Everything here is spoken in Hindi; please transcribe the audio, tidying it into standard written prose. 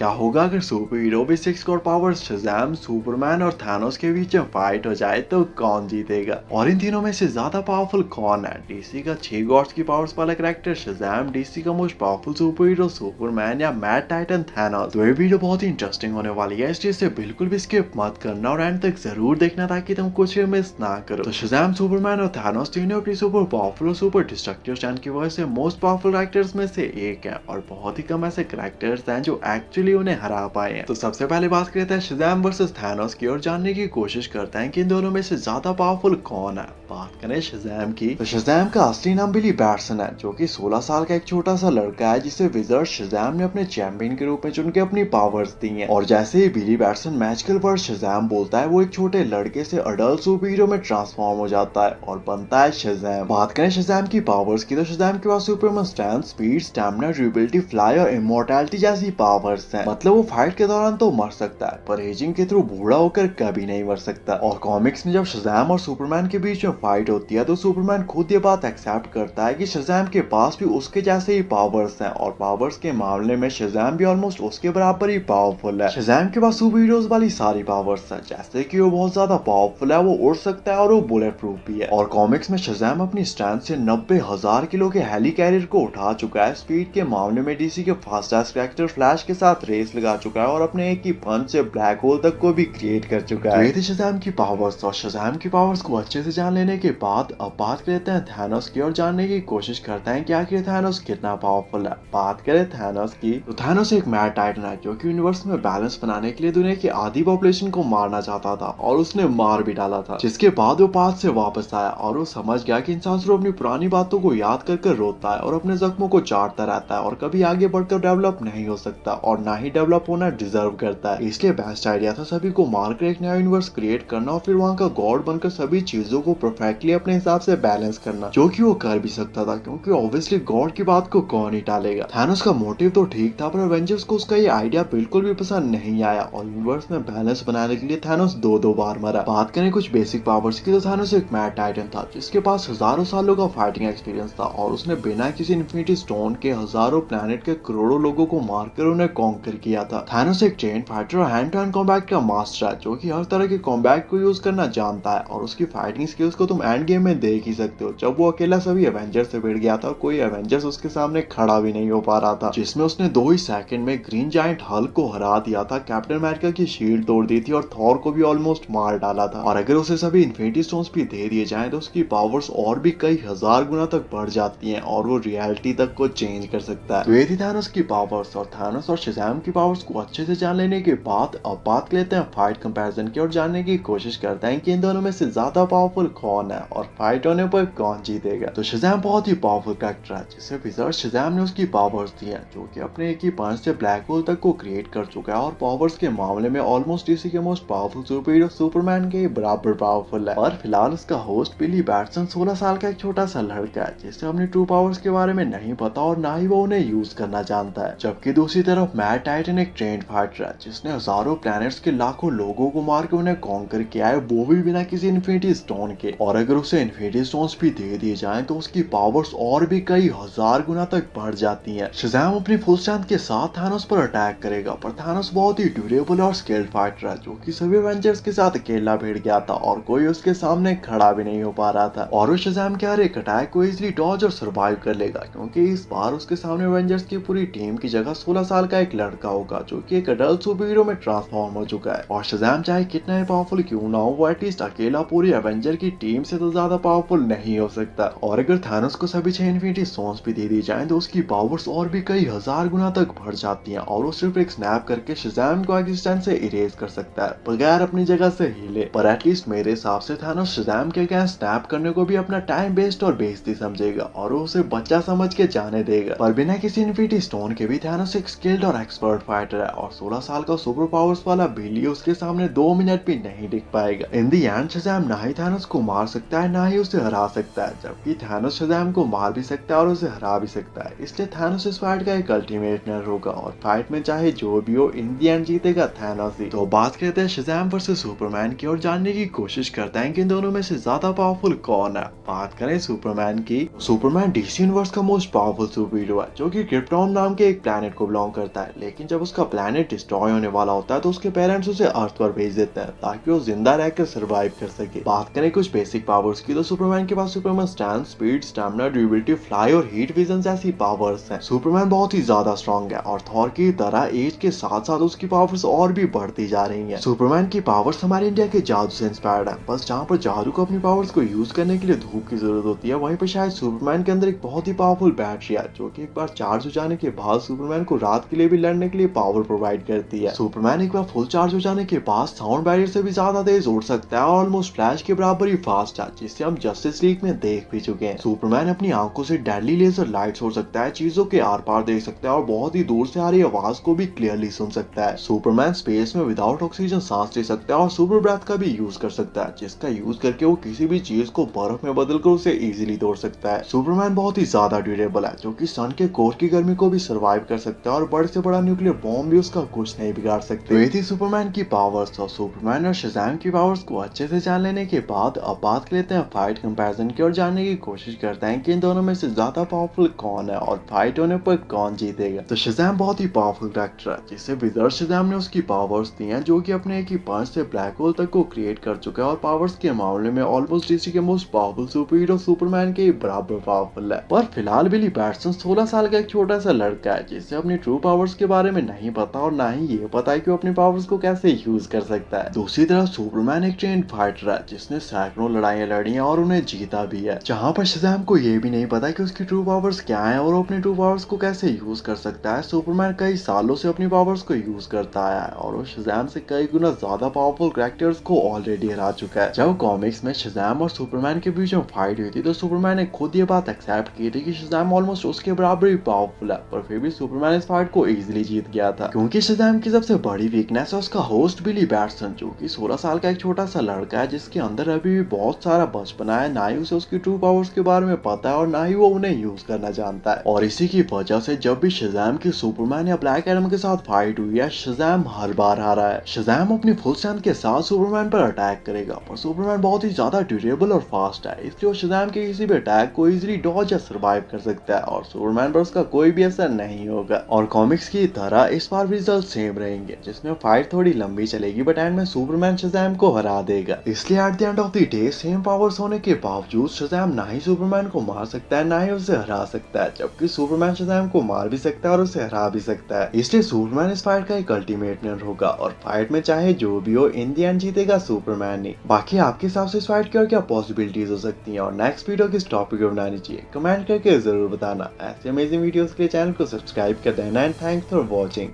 क्या होगा अगर सुपर हीरो भी 6 कोर पावर्स शज़ैम, सुपरमैन और थानोस के बीच में फाइट हो जाए तो कौन जीतेगा? और इन तीनों में से ज्यादा पावरफुल कौन है? डीसी का 6 गॉड्स की पावर्स वाला कैरेक्टर शज़ैम, डीसी का most powerful super hero Superman या मैड टाइटन थानोस? तो ये वीडियो बहुत ही इंटरेस्टिंग होने वाली है, इसलिए इसे बिल्कुल भी स्किप मत करना और एंड तक जरूर देखना ताकि तुम कुछ मिस ना करो। तो शज़ैम, सुपरमैन और थानोस तीनों अपनी सुपर पावरफुल और सुपर डिस्ट्रक्टिव स्टैंड की वजह से मोस्ट पावरफुल कैरेक्टर्स में से एक है और बहुत ही कम ऐसे कैरेक्टर्स हैं जो एक्चुअली उन्हें हरा पाए हैं। तो सबसे पहले बात करते हैं शज़ैम वर्सेस थानोस की और जानने की कोशिश करते हैं कि इन दोनों में से ज्यादा पावरफुल कौन है। बात करें शज़ैम की, तो शज़ैम का असली नाम बिली बैटसन है, जो कि 16 साल का एक छोटा सा लड़का है जिसे विज़र्ड शज़ैम ने अपने चैंपियन के रूप में चुन के अपनी पावर्स दी हैं। और जैसे ही बिली बैटसन मैजिकल वर्ड शज़ैम बोलता है, वो एक छोटे लड़के से अडल्ट सुपर हीरो में ट्रांसफॉर्म हो जाता है और बनता है शज़ैम। बात करें शज़ैम की पावर्स की, तो शज़ैम के पास Superman strength, speed, stamina, durability, fly और इमॉर्टैलिटी जैसी पावर्स हैं। मतलब वो फाइट के दौरान तो मर सकता है पर एजिंग के थ्रू बूढ़ा होकर कभी नहीं मर सकता। और कॉमिक्स में जब शज़ैम और सुपरमैन के बीच में फाइट होती है तो सुपरमैन खुद ये बात एक्सेप्ट करता है कि शज़ैम के पास भी उसके जैसे ही पावर्स हैं और पावर्स के मामले में शज़ैम भी ऑलमोस्ट उसके बराबर ही पावरफुल है। शज़ैम के पास सुपर हीरोज वाली सारी पावर्स है, जैसे कि वो बहुत ज्यादा पावरफुल है, वो उड़ सकता है और वो बुलेट प्रूफ भी है। और कॉमिक्स में शज़ैम अपनी स्ट्रेंथ से 90,000 किलो के हेली कैरियर को उठा चुका है। स्पीड के मामले में डीसी के फास्टेस्ट कैरेक्टर फ्लैश के साथ रेस लगा चुका है और अपने एक ही पंच से ब्लैक होल तक को भी क्रिएट कर चुका है। ये थी शज़ैम की पावर्स। और शज़ैम की पावर्स को अच्छे से जान लेने के बाद अब बात करते हैं थानोस की और जानने की कोशिश करते हैं कि आखिर थानोस कितना पावरफुल है। बात करें थानोस की, तो थानोस एक मैड टाइटन है जो कि यूनिवर्स में बैलेंस बनाने के लिए दुनिया की आधी पॉपुलेशन को मारना चाहता था और उसने मार भी डाला था, जिसके बाद वो पास से वापस आया और वो समझ गया कि इंसान सिर्फ अपनी पुरानी बातों को याद कर रोता है और अपने जख्मों को चाटता रहता है और कभी आगे बढ़कर डेवलप नहीं हो सकता और ना ही डेवलप होना डिजर्व करता है। इसलिए बेस्ट आइडिया था सभी को मारकर एक नया यूनिवर्स क्रिएट करना और फिर वहाँ का गॉड बनकर सभी चीजों को परफेक्टली अपने हिसाब से बैलेंस करना, जो कि वो कर भी सकता था क्योंकि ऑब्वियसली गॉड की बात को कौन ही टालेगा। थानोस का मोटिव तो ठीक था पर एवेंजर्स को उसका ये आइडिया बिल्कुल भी पसंद नहीं आया और यूनिवर्स में बैलेंस बनाने के लिए थानोस दो बार मरा। बात करें कुछ बेसिक पावर्स की, तो थानोस एक मैड टाइटन था जिसके पास हजारों सालों का फाइटिंग एक्सपीरियंस था और उसने बिना किसी इन्फिनिटी स्टोन के हजारों प्लैनेट के करोड़ों लोगों को मारकर उन्हें कॉन्कर किया था। थानोस एक ट्रेन फाइटर और हैंड टू हैंड कॉम्बैट का मास्टर है जो कि हर तरह के कॉम्बैट को यूज करना जानता है और उसकी फाइटिंग स्किल्स को तुम एंड गेम में देख ही सकते हो, जब वो अकेला सभी एवेंजर्स से भिड़ गया था और कोई एवेंजर्स उसके सामने खड़ा भी नहीं हो पा रहा था, जिसमें उसने 2 ही सेकंड में ग्रीन जायंट हल्क को हरा दिया था, कैप्टन अमेरिका की शील्ड तोड़ दी थी और थॉर को भी ऑलमोस्ट मार डाला था। और अगर उसे सभी इन्फिनिटी स्टोन्स भी दे दिए जाएं तो उसकी पावर्स और भी कई हजार गुना तक बढ़ जाती हैं और वो रियलिटी तक को चेंज कर सकता है। तो ये थी थानोस की पावर्स। और थानोस और शज़ैम की पावर्स को अच्छे से जान लेने के बाद अब बात लेते हैं फाइट कंपैरिजन की और जानने की कोशिश करते हैं कि इन दोनों में से ज्यादा पावरफुल कौन है और फाइट होने पर कौन जीतेगा। तो शज़ैम बहुत ही पावरफुल कैरेक्टर है जिसे विज़र्ड शज़ैम ने उसकी पावर्स दी है, जो कि अपने एक ही पंच से ब्लैक होल तक को क्रिएट कर चुका है और पावर्स के मामले में ऑलमोस्ट इसी के most powerful super hero Superman के बराबर पावरफुल है। और फिलहाल उसका होस्ट बिली बैटसन 16 साल का एक छोटा सा लड़का है जिसे अपनी ट्रू पावर्स के बारे में नहीं पता और ना ही वो उन्हें यूज करना जानता है। जबकि दूसरी तरफ मैड टाइटन एक ट्रेंड फाइटर है जिसने हजारों प्लैनेट्स के लाखों लोगों को मार के उन्हें कॉन्कर किया है, वो भी बिना किसी इन्फिनिटी स्टोन के। और अगर उसे इन्फिनिटी स्टोन्स भी दे दिए जाएं तो उसकी पावर्स और भी कई हजार गुना तक बढ़ जाती हैं। शज़ैम अपनी फुल स्ट्रेंथ के साथ थानोस पर अटैक करेगा पर थानोस बहुत ही ड्यूरेबल और स्किल्ड फाइटर है जो कि सभी एवेंजर्स के साथ अकेला भिड़ गया था और कोई उसके सामने खड़ा भी नहीं हो पा रहा था। और वो शज़ैम के हर एक अटैक को इजीली डॉज और सर्वाइव कर लेगा क्योंकि इस बार उसके सामने एवेंजर्स की पूरी टीम की जगह 16 साल का एक लड़का होगा जो कि एक अडल्ट सुपर हीरो में ट्रांसफॉर्म हो चुका है। और शज़ैम चाहे कितना ही पावरफुल क्यों ना हो, वो एटलीस्ट अकेला पूरी एवेंजर की टीम से तो ज्यादा पावरफुल नहीं हो सकता। और अगर थानोस को सभी 6 इन्फिनिटी स्टोन्स भी दे दी जाएं तो उसकी पावर्स और भी कई हजार गुना तक बढ़ जाती हैं और वो सिर्फ एक स्नैप करके शज़ैम को एग्जिस्टेंस से इरेज कर सकता है बगैर अपनी जगह से हिले। पर एटलीस्ट मेरे हिसाब से थानोस शज़ैम के अगेंस्ट स्नैप करने को भी अपना टाइम वेस्ट और बेइज्जती समझेगा और वो उसे बच्चा समझ के जाने देगा। पर बिना किसी इन्फिनिटी स्टोन के भी थानोस एक स्किल्ड और एक्सपर्ट फाइटर है और 16 साल का सुपर पावर्स वाला बिली उसके सामने 2 मिनट भी नहीं टिक पाएगा। इन दी एंड शज़ैम ना ही थानोस को मार सकता है ना ही उसे हरा सकता है, जबकि थानोस शज़ैम को मार भी सकता है और उसे हरा भी सकता है। इसलिए थानोस इस फाइट का एक अल्टीमेट विनर होगा और फाइट में चाहे जो भी हो इन दी एंड जीतेगा थानोस ही। तो बात करते हैं शज़ैम वर्सेस सुपरमैन की और जानने की कोशिश करते हैं कि इन दोनों में से ज्यादा पावरफुल कौन है। बात करें सुपरमैन की, सुपरमैन डीसी यूनिवर्स का मोस्ट पावरफुल सुपर हीरो है जो कि क्रिप्टॉन नाम के एक प्लैनेट को बिलोंग करता है, लेकिन जब उसका प्लेनेट डिस्ट्रॉय होने वाला होता है तो उसके पेरेंट्स उसे अर्थ पर भेज देते हैं ताकि वो जिंदा रहकर सर्वाइव कर सके। बात करें कुछ बेसिक पावर्स की तो सुपरमैन के पास Superman strength, speed, stamina, durability, fly और हीट विजन जैसी पावर्स हैं। सुपरमैन बहुत ही ज्यादा स्ट्रॉन्ग है और थॉर की तरह एज के साथ साथ उसकी पावर्स और भी बढ़ती जा रही हैं। सुपरमैन की पावर्स हमारे इंडिया के जादू से इंस्पायर्ड है। बस जहाँ पर जादू को अपनी पावर्स को यूज करने के लिए धूप की जरूरत होती है, वहीं पर शायद सुपरमैन के अंदर एक बहुत ही पावरफुल बैटरी है जो कि एक बार चार्ज हो जाने के बाद सुपरमैन को रात के लिए भी लड़ने के लिए पावर प्रोवाइड करती है। सुपरमैन एक बार फुल चार्ज हो जाने के बाद साउंड बैरियर से भी ज्यादा तेज उड़ सकता है और ऑलमोस्ट फ्लैश के बराबर ही फास्ट है, जिससे हम जस्टिस लीग में देख भी चुके हैं। सुपरमैन अपनी आंखों से डेडली लेजर लाइट छोड़ सकता है, चीजों के आर पार देख सकता है और बहुत ही दूर से आ रही आवाज को भी क्लियरली सुन सकता है। सुपरमैन स्पेस में विदाउट ऑक्सीजन सांस ले सकता है और सुपर ब्रेथ का भी यूज कर सकता है, जिसका यूज करके वो किसी भी चीज को बर्फ में बदलकर उसे इजीली तोड़ सकता है। सुपरमैन बहुत ही ज्यादा ड्यूरेबल है, जो कि सन के कोर की गर्मी को भी सर्वाइव कर सकता है और बड़े से बड़ा न्यूक्लियर बॉम्ब भी उसका कुछ नहीं बिगाड़ सकते। ये थी सुपरमैन की पावर्स। और सुपरमैन और शज़ैम की पावर्स को अच्छे से जान लेने के बाद अब बात कर लेते हैं फाइट कंपैरिजन की और जानने की कोशिश करते हैं कि इन दोनों में से ज्यादा पावरफुल कौन है और फाइट होने पर कौन जीतेगा। तो शज़ैम बहुत ही पावरफुल कैरेक्टर है, जिसे विजर्ड शज़ैम ने उसकी पावर्स दी हैं, जो कि अपने एक ही पंच से ब्लैक होल तक को क्रिएट कर चुका है और पावर्स के मामले में ऑलमोस्ट डीसी के most powerful super hero Superman के बराबर पावरफुल है। पर फिलहाल बिली बैट्सन 16 साल का एक छोटा सा लड़का है, जिसे अपनी ट्रू पावर्स के बारे में नहीं पता और ना ही ये पता है कि वो अपनी पावर्स को कैसे यूज कर सकता है। दूसरी तरफ सुपरमैन एक ट्रेंड फाइटर है, जिसने सैकड़ों लड़ाइयां लड़ी हैं और उन्हें जीता भी है। जहां पर शज़ैम को ये भी नहीं पता कि उसकी ट्रू पावर्स क्या है और वो अपनी ट्रू पावर्स को कैसे यूज कर सकता है। सुपरमैन कई सालों से अपनी पावर्स को यूज करता आया है और वो शज़ैम से कई गुना ज्यादा पावरफुल कैरेक्टर्स को ऑलरेडी हरा चुका है। जब कॉमिक्स में शज़ैम और सुपरमैन के बीच में फाइट हुई थी तो सुपरमैन ने खुद ये बात एक्सेप्ट की थी कि शज़ैम ऑलमोस्ट उसके बराबर ही पावरफुल है, पर फिर भी सुपरमैन इस फाइट को इजीली जीत गया था, क्योंकि शज़ैम की सबसे बड़ी वीकनेस है उसका होस्ट बिली बैट्सन, जो कि 16 साल का एक छोटा सा लड़का है, जिसके अंदर अभी भी बहुत सारा बचपना है। ना ही उसे उसकी ट्रू पावर्स के बारे में पता है और ना ही वो उन्हें यूज करना जानता है। और इसी की वजह से जब भी शज़ैम की सुपरमैन या ब्लैक एडम के साथ फाइट हुई है, शज़ैम हर बार हारा है। शज़ैम अपनी फुल स्ट्रेंथ के साथ सुपरमैन पर अटैक करेगा, पर सुपरमैन बहुत ही ज्यादा ड्यूरेबल और फास्ट है, इसलिए वो शज़ैम के किसी भी अटैक को इजीली डॉज या सर्वाइव कर सकता है और सुपरमैन पर उसका कोई भी असर नहीं होगा। और कॉमिक्स की तरह इस बार भी रिजल्ट सेम रहेंगे, जिसमें फाइट थोड़ी लंबी चलेगी बट एंड में सुपरमैन शज़ैम को हरा देगा। इसलिए at the end of the day same powers होने के बावजूद शज़ैम ना ही सुपरमैन को मार सकता है ना ही उसे हरा सकता है, जबकि सुपरमैन शज़ैम को मार भी सकता है और उसे हरा भी सकता है। इसलिए सुपरमैन इस फाइट का एक अल्टीमेट विनर होगा और फाइट में चाहे जो भी हो इन द एंड जीतेगा सुपरमैन ही। बाकी आपके हिसाब से इस फाइट की और क्या पॉसिबिलिटीज हो सकती हैं और नेक्स्ट वीडियो किस टॉपिक पर बनानी चाहिए कमेंट करके जरूर बताना। ऐसे अमेजिंग वीडियोस के लिए चैनल को सब्सक्राइब कर देना एंड थैंक्स फॉर वॉचिंग।